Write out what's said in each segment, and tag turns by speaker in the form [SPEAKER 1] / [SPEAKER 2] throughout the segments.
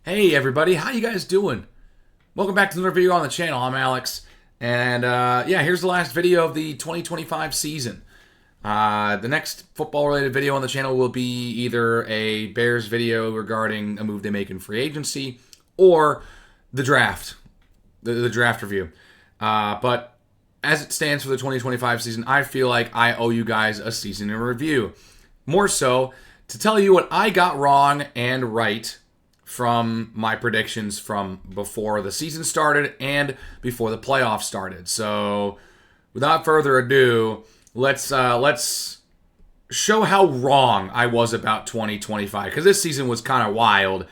[SPEAKER 1] Hey everybody, how you guys doing? Welcome back to another video on the channel. I'm Alex, and yeah, here's the last video of the 2025 season. The next football-related video on the channel will be either a Bears video regarding a move they make in free agency, or the draft, the draft review. But as it stands for the 2025 season, I feel like I owe you guys a season in review. More so, to tell you what I got wrong and right from my predictions from before the season started and before the playoffs started. So, without further ado, let's show how wrong I was about 2025, because this season was kind of wild.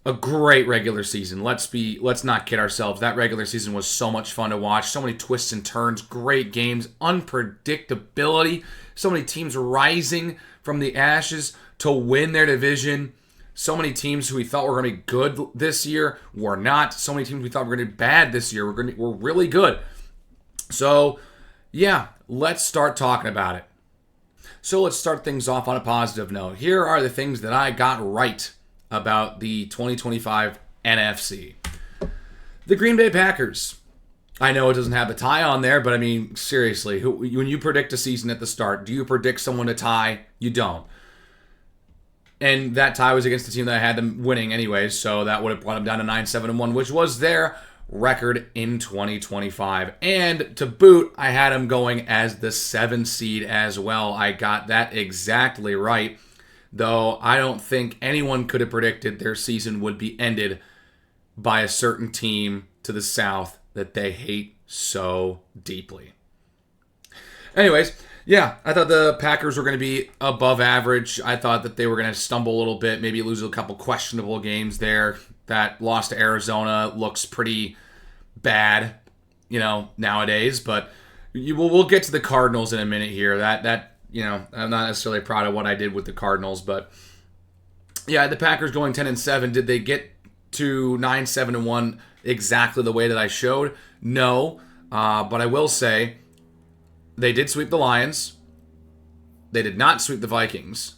[SPEAKER 1] A great regular season. Let's not kid ourselves. That regular season was so much fun to watch. So many twists and turns, great games, unpredictability, so many teams rising from the ashes to win their division. So many teams who we thought were going to be good this year were not. So many teams we thought were going to be bad this year were really good. So, yeah, let's start talking about it. So let's start things off on a positive note. Here are the things that I got right about the 2025 NFC. The Green Bay Packers. I know it doesn't have the tie on there, but I mean, seriously, when you predict a season at the start, do you predict someone to tie? You don't. And that tie was against the team that I had them winning anyways, so that would have brought them down to 9-7-1, which was their record in 2025. And to boot, I had them going as the 7 seed as well. I got that exactly right, though I don't think anyone could have predicted their season would be ended by a certain team to the South that they hate so deeply. Anyways, yeah, I thought the Packers were going to be above average. I thought that they were going to stumble a little bit, maybe lose a couple questionable games there. That loss to Arizona looks pretty bad, nowadays. But we'll get to the Cardinals in a minute here. That I'm not necessarily proud of what I did with the Cardinals, but yeah, the Packers going 10-7. Did they get to 9-7-1 exactly the way that I showed? No, but I will say, they did sweep the Lions. They did not sweep the Vikings.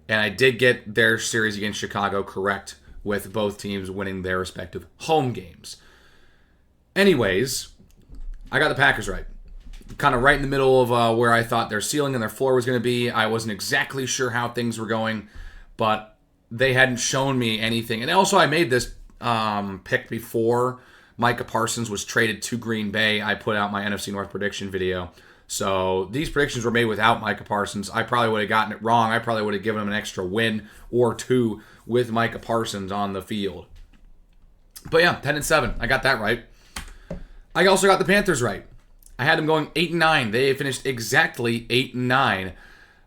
[SPEAKER 1] And I did get their series against Chicago correct, with both teams winning their respective home games. Anyways, I got the Packers right. Kind of right in the middle of where I thought their ceiling and their floor was going to be. I wasn't exactly sure how things were going, but they hadn't shown me anything. And also, I made this pick before Micah Parsons was traded to Green Bay. I put out my NFC North prediction video. So these predictions were made without Micah Parsons. I probably would have gotten it wrong. I probably would have given him an extra win or two with Micah Parsons on the field. But yeah, 10-7. I got that right. I also got the Panthers right. I had them going 8-9. They finished exactly 8-9.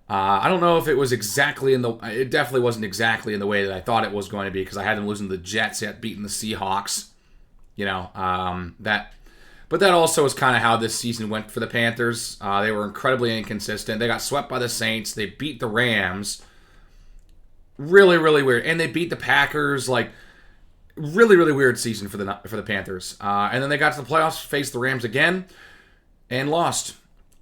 [SPEAKER 1] I don't know if it was exactly it definitely wasn't exactly in the way that I thought it was going to be, because I had them losing to the Jets, yet beating the Seahawks. But that also is kind of how this season went for the Panthers. They were incredibly inconsistent. They got swept by the Saints. They beat the Rams. Really, really weird. And they beat the Packers. Really, really weird season for the Panthers. And then they got to the playoffs, faced the Rams again, and lost,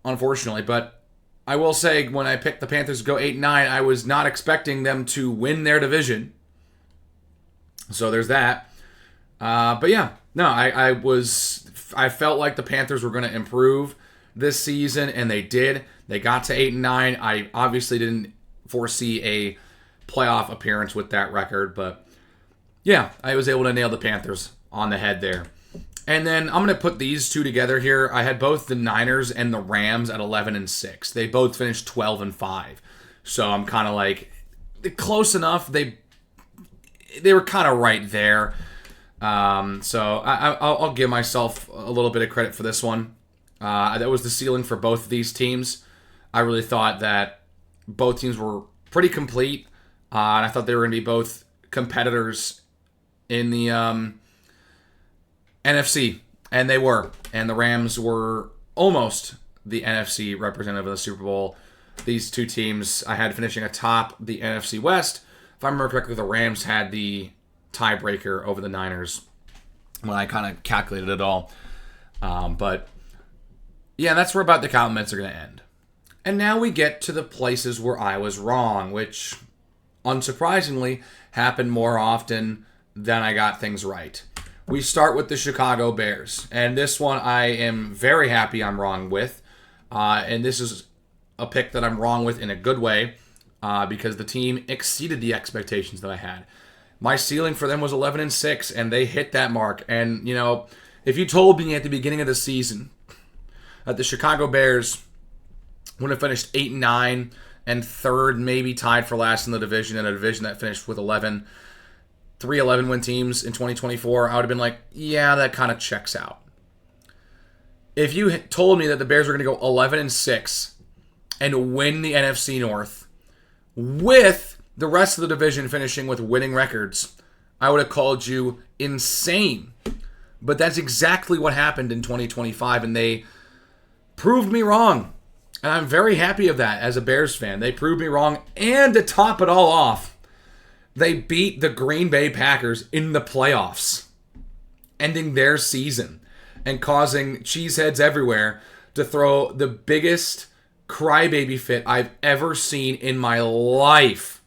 [SPEAKER 1] unfortunately. But I will say, when I picked the Panthers to go 8-9, I was not expecting them to win their division. So there's that. But yeah, no, I felt like the Panthers were going to improve this season, and they did. They got to 8-9. I obviously didn't foresee a playoff appearance with that record, but yeah, I was able to nail the Panthers on the head there. And then I'm going to put these two together here. I had both the Niners and the Rams at 11-6. They both finished 12-5. So I'm kind of like, close enough. They were kind of right there. So I'll give myself a little bit of credit for this one. That was the ceiling for both of these teams. I really thought that both teams were pretty complete, and I thought they were going to be both competitors in the NFC, and they were. And the Rams were almost the NFC representative of the Super Bowl. These two teams I had finishing atop the NFC West. If I remember correctly, the Rams had the tiebreaker over the Niners when I kind of calculated it all. But yeah, that's where about the comments are going to end. And now we get to the places where I was wrong, which unsurprisingly happened more often then I got things right. We start with the Chicago Bears. And this one I am very happy I'm wrong with. And this is a pick that I'm wrong with in a good way because the team exceeded the expectations that I had. My ceiling for them was 11-6, and they hit that mark. And, you know, if you told me at the beginning of the season that the Chicago Bears would have finished 8-9 and third, maybe tied for last in the division, in a division that finished with 3 11-win teams in 2024, I would have been like, yeah, that kind of checks out. If you told me that the Bears were going to go 11-6 and win the NFC North with the rest of the division finishing with winning records, I would have called you insane. But that's exactly what happened in 2025, and they proved me wrong. And I'm very happy of that as a Bears fan. They proved me wrong, and to top it all off, they beat the Green Bay Packers in the playoffs, ending their season and causing cheeseheads everywhere to throw the biggest crybaby fit I've ever seen in my life.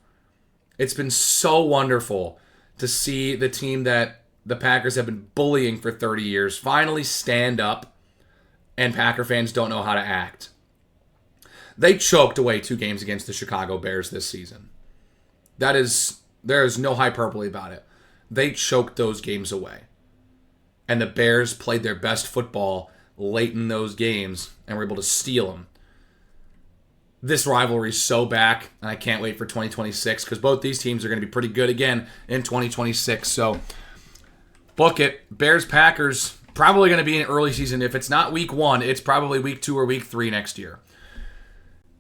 [SPEAKER 1] It's been so wonderful to see the team that the Packers have been bullying for 30 years finally stand up, and Packer fans don't know how to act. They choked away 2 games against the Chicago Bears this season. There is no hyperbole about it. They choked those games away. And the Bears played their best football late in those games and were able to steal them. This rivalry is so back, and I can't wait for 2026 because both these teams are going to be pretty good again in 2026. So, book it. Bears-Packers, probably going to be an early season. If it's not week 1, it's probably week 2 or week 3 next year.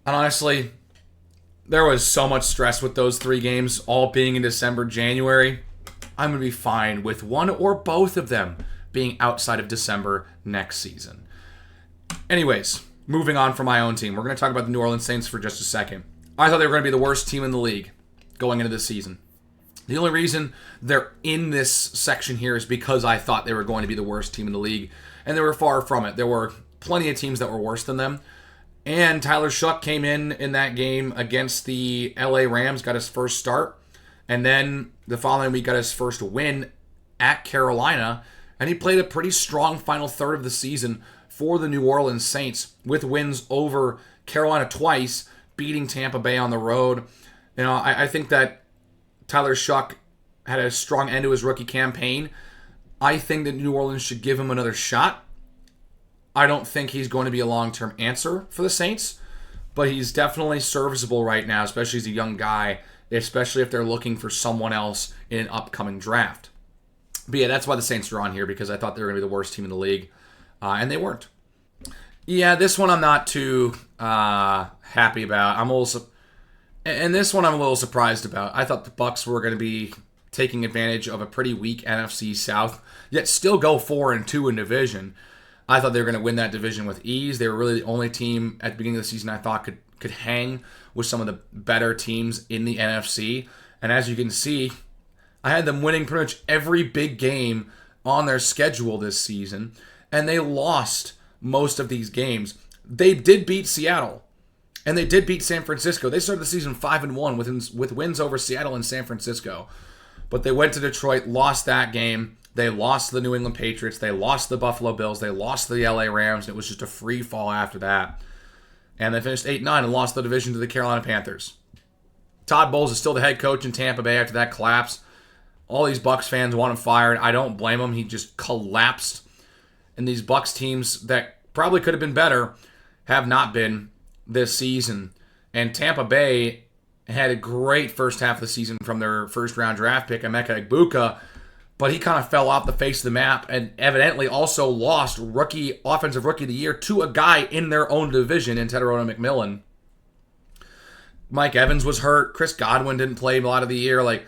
[SPEAKER 1] And honestly, there was so much stress with those 3 games, all being in December, January. I'm going to be fine with one or both of them being outside of December next season. Anyways, moving on from my own team, we're going to talk about the New Orleans Saints for just a second. I thought they were going to be the worst team in the league going into this season. The only reason they're in this section here is because I thought they were going to be the worst team in the league, and they were far from it. There were plenty of teams that were worse than them. And Tyler Shuck came in that game against the LA Rams, got his first start. And then the following week got his first win at Carolina. And he played a pretty strong final third of the season for the New Orleans Saints with wins over Carolina twice, beating Tampa Bay on the road. You know, I think that Tyler Shuck had a strong end to his rookie campaign. I think that New Orleans should give him another shot. I don't think he's going to be a long-term answer for the Saints, but he's definitely serviceable right now, especially as a young guy, especially if they're looking for someone else in an upcoming draft. But yeah, that's why the Saints are on here, because I thought they were going to be the worst team in the league, and they weren't. Yeah, this one I'm not too happy about. And this one I'm a little surprised about. I thought the Bucs were going to be taking advantage of a pretty weak NFC South, yet still go 4-2 in division. I thought they were going to win that division with ease. They were really the only team at the beginning of the season I thought could hang with some of the better teams in the NFC. And as you can see, I had them winning pretty much every big game on their schedule this season, and they lost most of these games. They did beat Seattle, and they did beat San Francisco. They started the season 5-1 with wins over Seattle and San Francisco. But they went to Detroit, lost that game. They lost to the New England Patriots. They lost to the Buffalo Bills. They lost to the LA Rams. And it was just a free fall after that. And they finished 8-9 and lost the division to the Carolina Panthers. Todd Bowles is still the head coach in Tampa Bay after that collapse. All these Bucs fans want him fired. I don't blame him. He just collapsed. And these Bucs teams that probably could have been better have not been this season. And Tampa Bay had a great first half of the season from their first-round draft pick, Emeka Egbuka, but he kind of fell off the face of the map and evidently also lost offensive rookie of the year to a guy in their own division in Tedorona McMillan. Mike Evans was hurt. Chris Godwin didn't play a lot of the year. Like,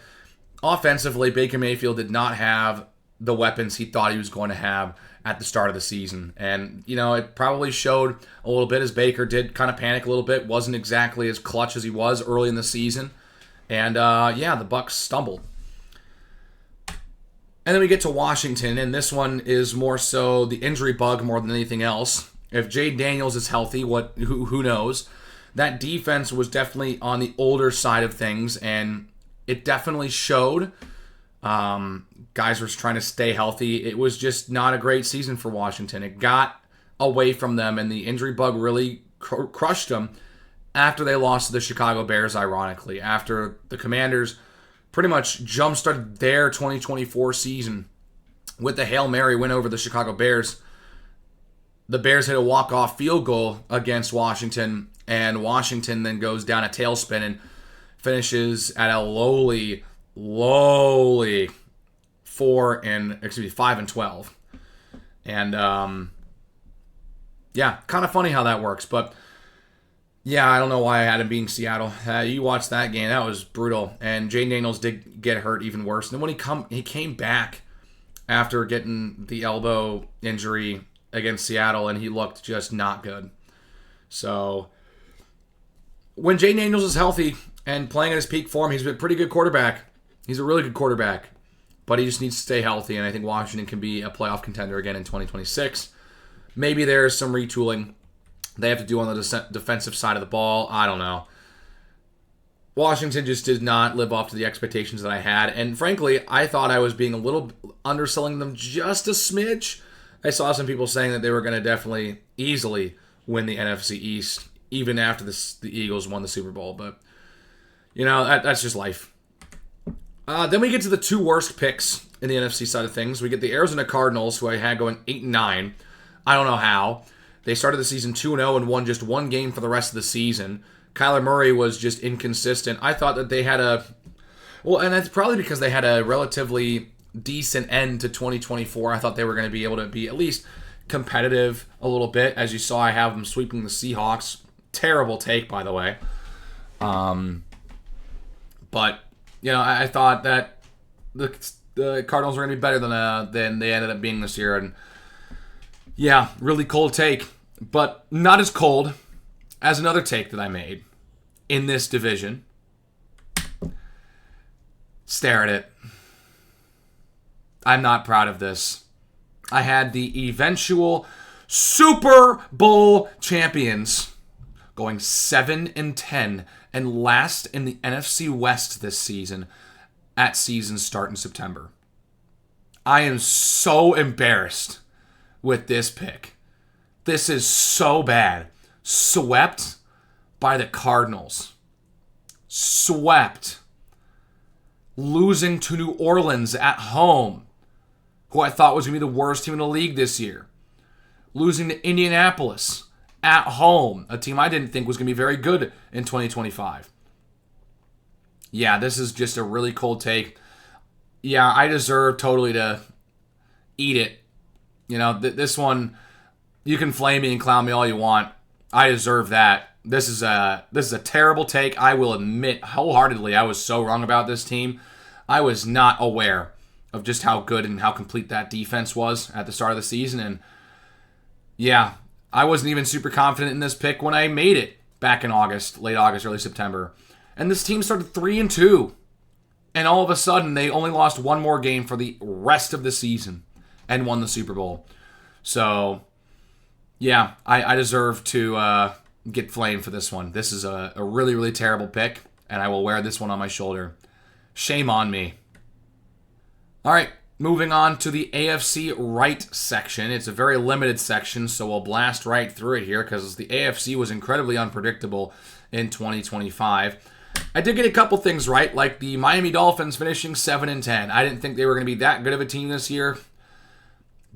[SPEAKER 1] offensively, Baker Mayfield did not have the weapons he thought he was going to have at the start of the season. And, you know, it probably showed a little bit as Baker did kind of panic a little bit. Wasn't exactly as clutch as he was early in the season. And, the Bucs stumbled. And then we get to Washington, and this one is more so the injury bug more than anything else. If Jade Daniels is healthy, who knows? That defense was definitely on the older side of things, and it definitely showed Guys were trying to stay healthy. It was just not a great season for Washington. It got away from them, and the injury bug really crushed them after they lost to the Chicago Bears, ironically. After the Commanders pretty much jump-started their 2024 season with the Hail Mary win over the Chicago Bears. The Bears hit a walk-off field goal against Washington, and Washington then goes down a tailspin and finishes at a lowly 5-12. And yeah, kind of funny how that works, but yeah, I don't know why I had him being Seattle. You watched that game, that was brutal, and Jayden Daniels did get hurt even worse. And then when he came back after getting the elbow injury against Seattle, and he looked just not good. So when Jayden Daniels is healthy and playing at his peak form, he's a pretty good quarterback. He's a really good quarterback, but he just needs to stay healthy, and I think Washington can be a playoff contender again in 2026. Maybe there's some retooling they have to do on the defensive side of the ball. I don't know. Washington just did not live up to the expectations that I had, and frankly, I thought I was being a little underselling them just a smidge. I saw some people saying that they were going to definitely easily win the NFC East, even after the Eagles won the Super Bowl, but you know, that's just life. Then we get to the two worst picks in the NFC side of things. We get the Arizona Cardinals, who I had going 8-9. I don't know how. They started the season 2-0 and won just one game for the rest of the season. Kyler Murray was just inconsistent. I thought that they had well, and that's probably because they had a relatively decent end to 2024. I thought they were going to be able to be at least competitive a little bit. As you saw, I have them sweeping the Seahawks. Terrible take, by the way. But you know, I thought that the Cardinals were going to be better than they ended up being this year, and yeah, really cold take, but not as cold as another take that I made in this division. Stare at it. I'm not proud of this. I had the eventual Super Bowl champions going 7-10 and last in the NFC West this season at season start in September. I am so embarrassed with this pick. This is so bad. Swept by the Cardinals. Swept. Losing to New Orleans at home, who I thought was going to be the worst team in the league this year. Losing to Indianapolis at home, a team I didn't think was going to be very good in 2025. Yeah, this is just a really cold take. Yeah, I deserve totally to eat it. You know, this one, you can flame me and clown me all you want. I deserve that. This is a terrible take. I will admit wholeheartedly I was so wrong about this team. I was not aware of just how good and how complete that defense was at the start of the season. And yeah, I wasn't even super confident in this pick when I made it back in August, late August, early September. And this team started 3-2. And all of a sudden, they only lost one more game for the rest of the season and won the Super Bowl. So, yeah, I deserve to get flamed for this one. This is a really, really terrible pick, and I will wear this one on my shoulder. Shame on me. All right, moving on to the AFC right section. It's a very limited section, so we'll blast right through it here because the AFC was incredibly unpredictable in 2025. I did get a couple things right, like the Miami Dolphins finishing 7-10. I didn't think they were going to be that good of a team this year,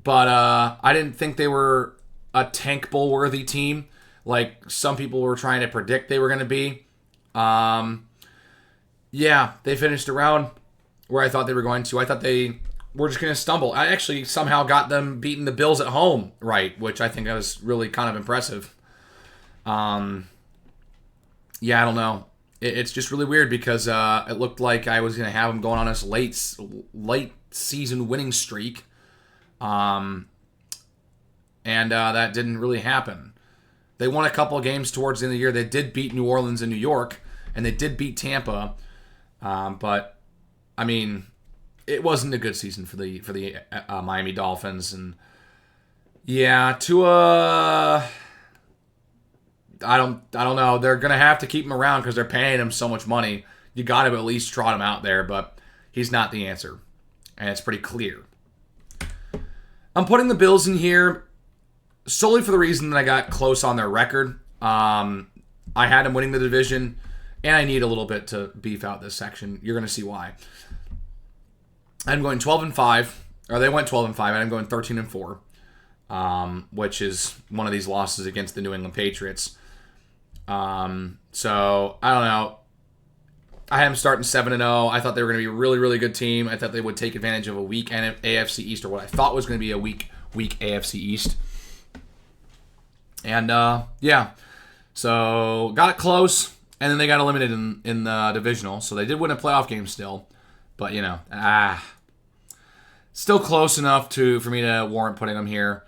[SPEAKER 1] but I didn't think they were a tank bowl worthy team like some people were trying to predict they were going to be. Yeah, they finished around where I thought they were going to. I thought they were just going to stumble. I actually somehow got them beating the Bills at home right, which I think was really kind of impressive. Yeah, I don't know. It's just really weird because it looked like I was going to have them going on this late season winning streak. And that didn't really happen. They won a couple of games towards the end of the year. They did beat New Orleans and New York, and they did beat Tampa. But, I mean, it wasn't a good season for the Miami Dolphins. And, yeah, Tua, I don't know. They're going to have to keep him around because they're paying him so much money. You got to at least trot him out there, but he's not the answer. and it's pretty clear. I'm putting the Bills in here solely for the reason that I got close on their record. I had them winning the division, and I need a little bit to beef out this section. You're going to see why. I'm going 12-5, or they went 12-5, and I'm going 13-4, which is one of these losses against the New England Patriots. So, I don't know. I had them starting 7-0. I thought they were going to be a really, really good team. I thought they would take advantage of a weak AFC East, or what I thought was going to be a weak AFC East. And, yeah. So, got it close, and then they got eliminated in the divisional. So, they did win a playoff game still. But, you know, still close enough for me to warrant putting them here.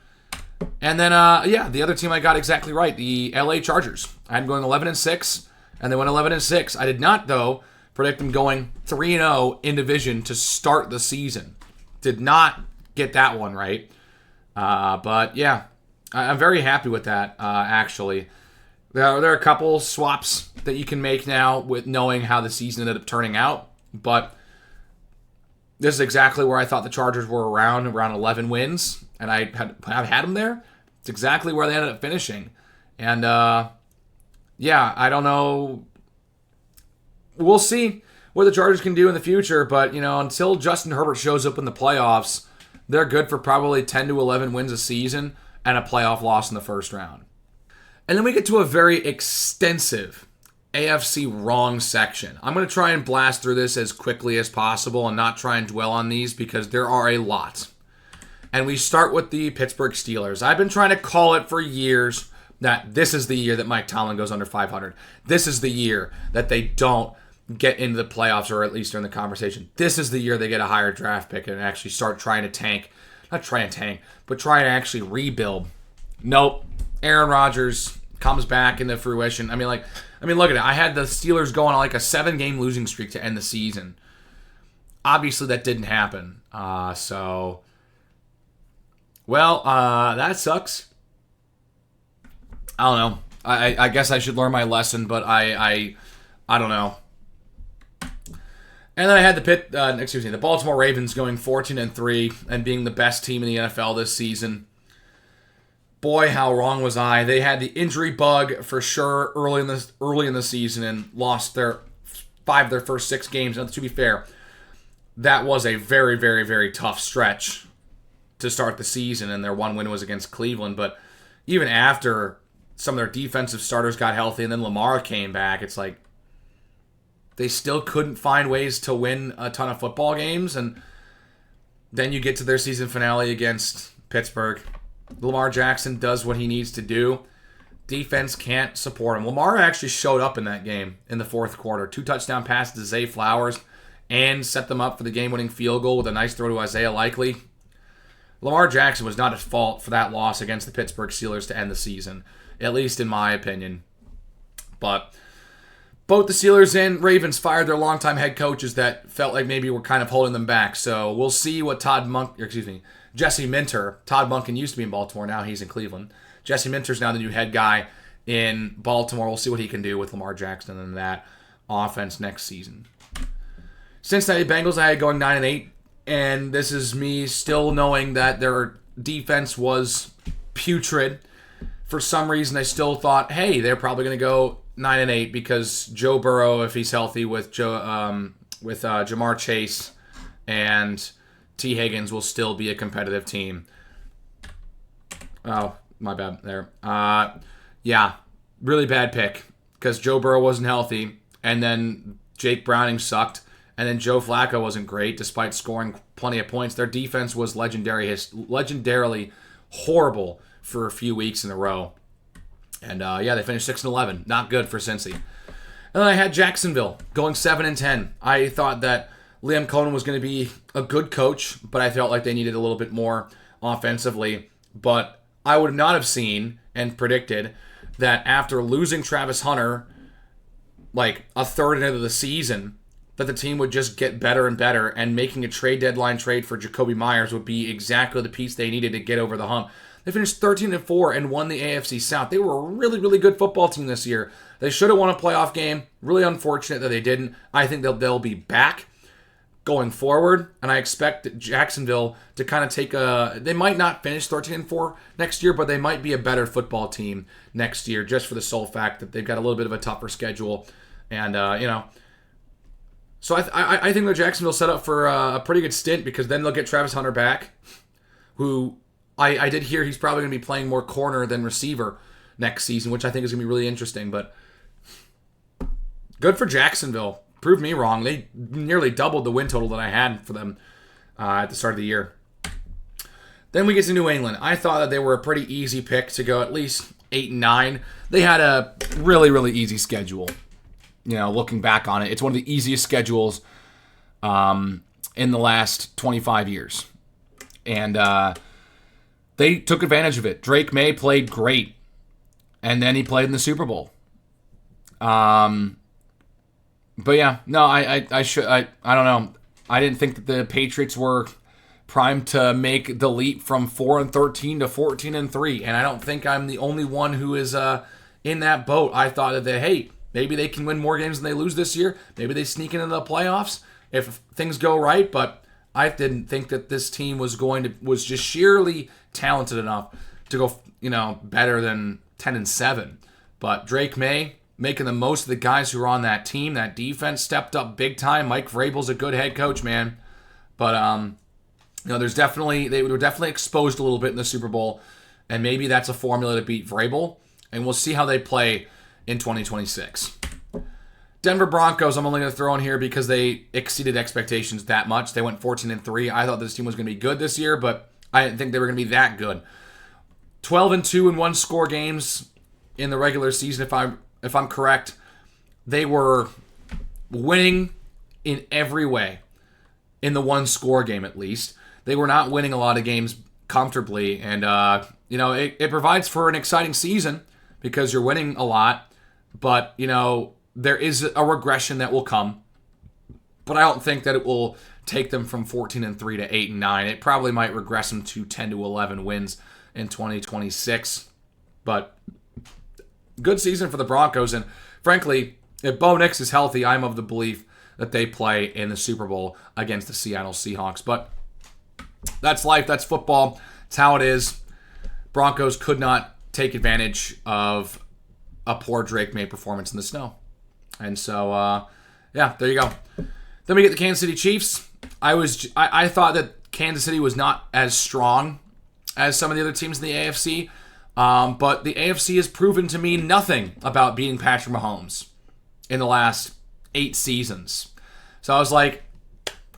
[SPEAKER 1] And then, yeah, the other team I got exactly right, the LA Chargers. I had them going 11-6, and they went 11-6. I did not, though, predict them going 3-0 in division to start the season. Did not get that one right. But, yeah, I'm very happy with that, actually. There are a couple swaps that you can make now with knowing how the season ended up turning out. But this is exactly where I thought the Chargers were around 11 have had them there. It's exactly where they ended up finishing. And, yeah, I don't know. We'll see what the Chargers can do in the future. But, you know, until Justin Herbert shows up in the playoffs, they're good for probably 10 to 11 wins a season and a playoff loss in the first round. And then we get to a very extensive AFC wrong section. I'm going to try and blast through this as quickly as possible and not try and dwell on these because there are a lot. And we start with the Pittsburgh Steelers. I've been trying to call it for years that this is the year that Mike Tomlin goes under 500. This is the year that they don't get into the playoffs, or at least in the conversation. This is the year they get a higher draft pick and actually start trying to tank. Not try and tank, but try and actually rebuild. Nope. Aaron Rodgers comes back into fruition. I mean, look at it. I had the Steelers going on like a 7-game losing streak to end the season. Obviously, that didn't happen. That sucks. I don't know. I guess I should learn my lesson, but I don't know. And then I had the Baltimore Ravens going 14-3 and being the best team in the NFL this season. Boy, how wrong was I? They had the injury bug for sure early in the season and lost their 5 of their first 6 games. Now, to be fair, that was a very, very, very tough stretch to start the season, and their one win was against Cleveland. But even after some of their defensive starters got healthy and then Lamar came back, it's like they still couldn't find ways to win a ton of football games. And then you get to their season finale against Pittsburgh. Lamar Jackson does what he needs to do. Defense can't support him. Lamar actually showed up in that game in the fourth quarter. 2 touchdown passes to Zay Flowers and set them up for the game-winning field goal with a nice throw to Isaiah Likely. Lamar Jackson was not at fault for that loss against the Pittsburgh Steelers to end the season, at least in my opinion. But both the Steelers and Ravens fired their longtime head coaches that felt like maybe were kind of holding them back. So we'll see what Jesse Minter. Todd Monken used to be in Baltimore. Now he's in Cleveland. Jesse Minter's now the new head guy in Baltimore. We'll see what he can do with Lamar Jackson and that offense next season. Cincinnati Bengals, I had going 9-8. And this is me still knowing that their defense was putrid. For some reason, I still thought, hey, they're probably going to go 9-8 because Joe Burrow, if he's healthy with Jamar Chase and T. Higgins, will still be a competitive team. Oh, my bad there. Yeah, really bad pick because Joe Burrow wasn't healthy, and then Jake Browning sucked, and then Joe Flacco wasn't great despite scoring plenty of points. Their defense was legendarily horrible for a few weeks in a row. And, yeah, they finished 6-11. Not good for Cincy. And then I had Jacksonville going 7-10. I thought that Liam Cohen was going to be a good coach, but I felt like they needed a little bit more offensively. But I would not have seen and predicted that after losing Travis Hunter like a third into the season, that the team would just get better and better, and making a trade deadline trade for Jacoby Myers would be exactly the piece they needed to get over the hump. They finished 13-4 and won the AFC South. They were a really, really good football team this year. They should have won a playoff game. Really unfortunate that they didn't. I think they'll be back. going forward, and I expect Jacksonville to kind of take they might not finish 13-4 next year, but they might be a better football team next year just for the sole fact that they've got a little bit of a tougher schedule. And, so I think that Jacksonville set up for a pretty good stint, because then they'll get Travis Hunter back, who I did hear he's probably going to be playing more corner than receiver next season, which I think is going to be really interesting. But good for Jacksonville. Proved me wrong. They nearly doubled the win total that I had for them at the start of the year. Then we get to New England. I thought that they were a pretty easy pick to go at least 8-9. They had a really, really easy schedule. Looking back on it, it's one of the easiest schedules in the last 25 years. And they took advantage of it. Drake May played great. And then he played in the Super Bowl. But yeah, no, I don't know. I didn't think that the Patriots were primed to make the leap from 4-13 to 14-3, and I don't think I'm the only one who is in that boat. I thought that hey, maybe they can win more games than they lose this year. Maybe they sneak into the playoffs if things go right. But I didn't think that this team was just sheerly talented enough to go better than 10-7. But Drake May making the most of the guys who are on that team. That defense stepped up big time. Mike Vrabel's a good head coach, man. But they were definitely exposed a little bit in the Super Bowl, and maybe that's a formula to beat Vrabel. And we'll see how they play in 2026. Denver Broncos, I'm only going to throw in here because they exceeded expectations that much. They went 14-3. I thought this team was going to be good this year, but I didn't think they were going to be that good. 12-2 in one-score games in the regular season, if I'm correct. They were winning in every way, in the one-score game at least. They were not winning a lot of games comfortably, and it provides for an exciting season because you're winning a lot, but there is a regression that will come. But I don't think that it will take them from 14-3 to 8-9. It probably might regress them to 10-11 wins in 2026. But good season for the Broncos, and frankly, if Bo Nix is healthy, I'm of the belief that they play in the Super Bowl against the Seattle Seahawks. But that's life. That's football. It's how it is. Broncos could not take advantage of a poor Drake May performance in the snow. And so, there you go. Then we get the Kansas City Chiefs. I thought that Kansas City was not as strong as some of the other teams in the AFC. But the AFC has proven to me nothing about beating Patrick Mahomes in the last 8 seasons. So I was like,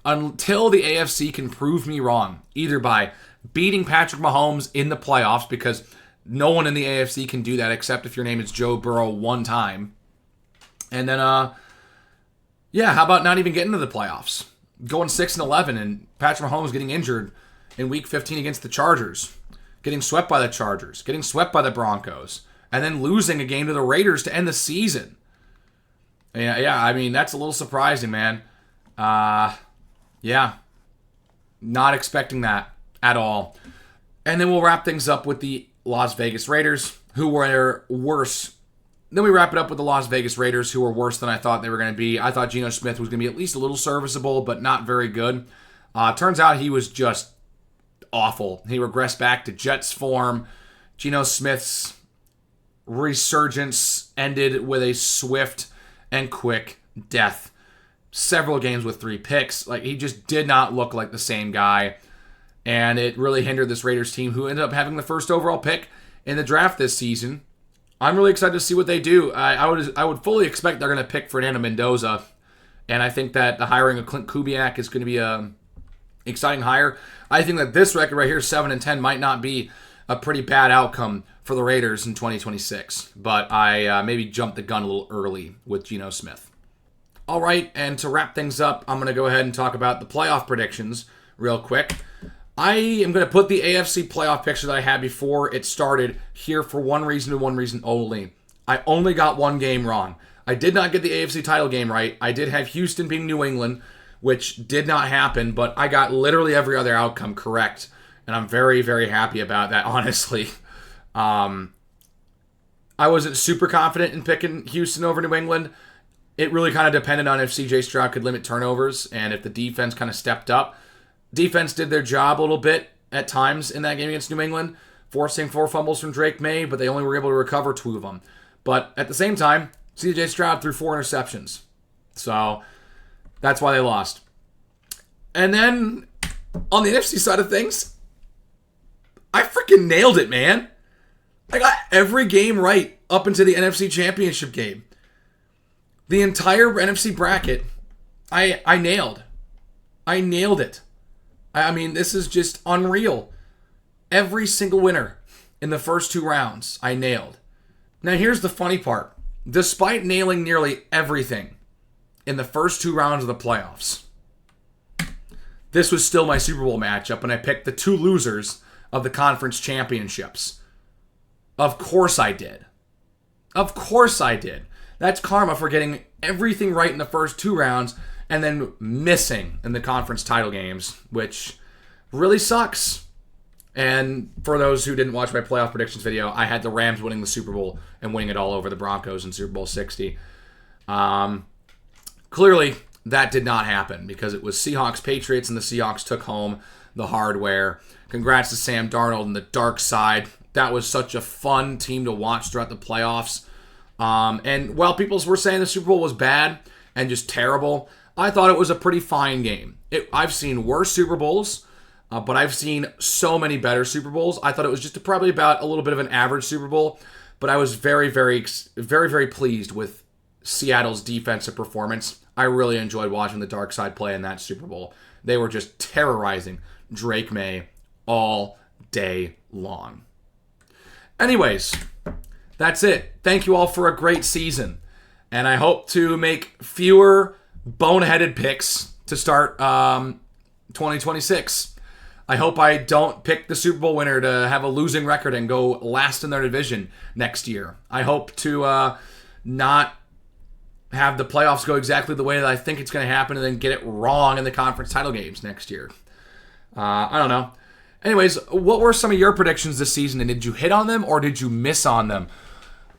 [SPEAKER 1] until the AFC can prove me wrong, either by beating Patrick Mahomes in the playoffs, because no one in the AFC can do that except if your name is Joe Burrow one time. And then, how about not even getting to the playoffs? Going 6-11 and Patrick Mahomes getting injured in Week 15 against the Chargers. Getting swept by the Chargers, getting swept by the Broncos, and then losing a game to the Raiders to end the season. Yeah, I mean, that's a little surprising, man. Not expecting that at all. And then we'll wrap things up with the Las Vegas Raiders, who were worse. Then we wrap it up with the Las Vegas Raiders, who were worse than I thought they were going to be. I thought Geno Smith was going to be at least a little serviceable, but not very good. Turns out he was just awful. He regressed back to Jets form. Geno Smith's resurgence ended with a swift and quick death. Several games with 3 picks. He just did not look like the same guy. And it really hindered this Raiders team, who ended up having the first overall pick in the draft this season. I'm really excited to see what they do. I would fully expect they're going to pick Fernando Mendoza. And I think that the hiring of Clint Kubiak is going to be a exciting hire. I think that this record right here, 7-10, might not be a pretty bad outcome for the Raiders in 2026. But I maybe jumped the gun a little early with Geno Smith. All right, and to wrap things up, I'm going to go ahead and talk about the playoff predictions real quick. I am going to put the AFC playoff picture that I had before it started here for one reason and one reason only. I only got one game wrong. I did not get the AFC title game right. I did have Houston beating New England, which did not happen, but I got literally every other outcome correct, and I'm very, very happy about that, honestly. I wasn't super confident in picking Houston over New England. it really kind of depended on if CJ Stroud could limit turnovers and if the defense kind of stepped up. Defense did their job a little bit at times in that game against New England, forcing 4 fumbles from Drake May, but they only were able to recover 2 of them. But at the same time, CJ Stroud threw 4 interceptions. So that's why they lost. And then on the NFC side of things, I freaking nailed it, man. I got every game right up into the NFC Championship game. The entire NFC bracket, I nailed. I nailed it. I mean, this is just unreal. Every single winner in the first 2 rounds, I nailed. Now, here's the funny part. Despite nailing nearly everything in the first 2 rounds of the playoffs, this was still my Super Bowl matchup, and I picked the 2 losers of the conference championships. Of course I did. Of course I did. That's karma for getting everything right in the first 2 rounds and then missing in the conference title games, which really sucks. And for those who didn't watch my playoff predictions video, I had the Rams winning the Super Bowl and winning it all over the Broncos in Super Bowl 60. Clearly, that did not happen because it was Seahawks-Patriots, and the Seahawks took home the hardware. Congrats to Sam Darnold and the dark side. That was such a fun team to watch throughout the playoffs. And while people were saying the Super Bowl was bad and just terrible, I thought it was a pretty fine game. I've seen worse Super Bowls, but I've seen so many better Super Bowls. I thought it was just probably about a little bit of an average Super Bowl, but I was very, very, very, very pleased with Seattle's defensive performance. I really enjoyed watching the dark side play in that Super Bowl. They were just terrorizing Drake May all day long. Anyways, that's it. Thank you all for a great season. And I hope to make fewer boneheaded picks to start 2026. I hope I don't pick the Super Bowl winner to have a losing record and go last in their division next year. I hope to not have the playoffs go exactly the way that I think it's going to happen and then get it wrong in the conference title games next year. I don't know. Anyways, what were some of your predictions this season, and did you hit on them or did you miss on them?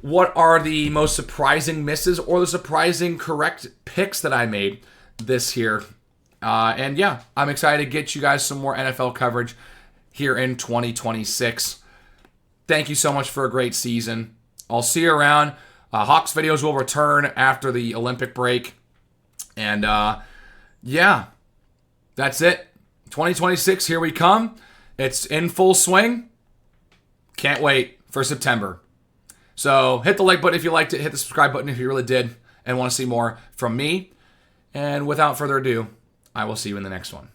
[SPEAKER 1] What are the most surprising misses or the surprising correct picks that I made this year? And yeah, I'm excited to get you guys some more NFL coverage here in 2026. Thank you so much for a great season. I'll see you around. Hawks videos will return after the Olympic break. And yeah, that's it. 2026, here we come. It's in full swing. Can't wait for September. So hit the like button if you liked it. Hit the subscribe button if you really did and want to see more from me. And without further ado, I will see you in the next one.